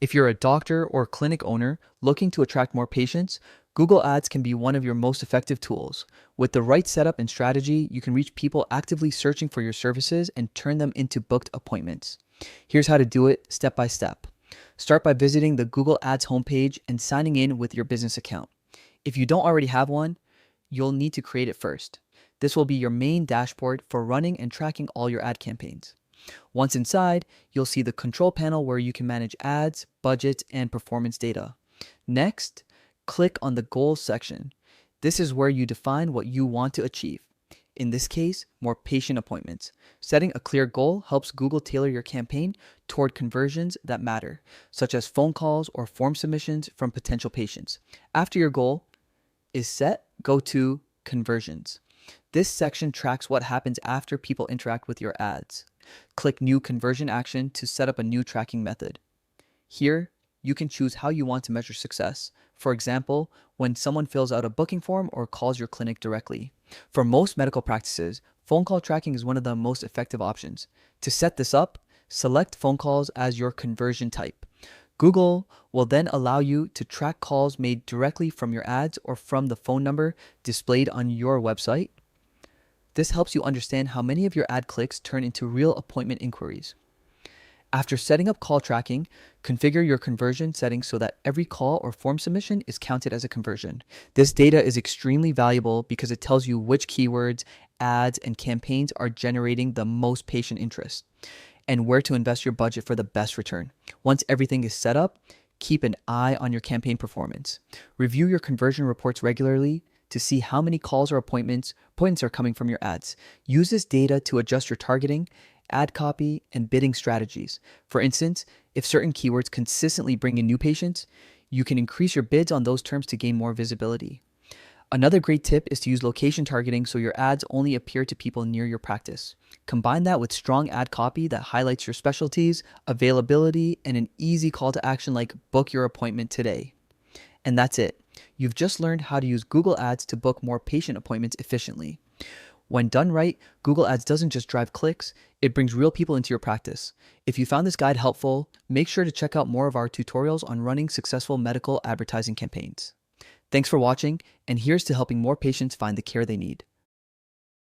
If you're a doctor or clinic owner looking to attract more patients, Google Ads can be one of your most effective tools. With the right setup and strategy, you can reach people actively searching for your services and turn them into booked appointments. Here's how to do it step by step. Start by visiting the Google Ads homepage and signing in with your business account. If you don't already have one, you'll need to create it first. This will be your main dashboard for running and tracking all your ad campaigns. Once inside, you'll see the control panel where you can manage ads, budgets, and performance data. Next, click on the goals section. This is where you define what you want to achieve. In this case, more patient appointments. Setting a clear goal helps Google tailor your campaign toward conversions that matter, such as phone calls or form submissions from potential patients. After your goal is set, go to conversions. This section tracks what happens after people interact with your ads. Click New Conversion Action to set up a new tracking method. Here, you can choose how you want to measure success. For example, when someone fills out a booking form or calls your clinic directly. For most medical practices, phone call tracking is one of the most effective options. To set this up, select phone calls as your conversion type. Google will then allow you to track calls made directly from your ads or from the phone number displayed on your website. This helps you understand how many of your ad clicks turn into real appointment inquiries. After setting up call tracking, configure your conversion settings so that every call or form submission is counted as a conversion. This data is extremely valuable because it tells you which keywords, ads, and campaigns are generating the most patient interest and where to invest your budget for the best return. Once everything is set up, keep an eye on your campaign performance. Review your conversion reports regularly to see how many calls or appointments are coming from your ads. Use this data to adjust your targeting, ad copy, and bidding strategies. For instance, if certain keywords consistently bring in new patients, you can increase your bids on those terms to gain more visibility. Another great tip is to use location targeting so your ads only appear to people near your practice. Combine that with strong ad copy that highlights your specialties, availability, and an easy call to action like book your appointment today. And that's it. You've just learned how to use Google Ads to book more patient appointments efficiently. When done right, Google Ads doesn't just drive clicks, it brings real people into your practice. If you found this guide helpful, make sure to check out more of our tutorials on running successful medical advertising campaigns. Thanks for watching, and here's to helping more patients find the care they need.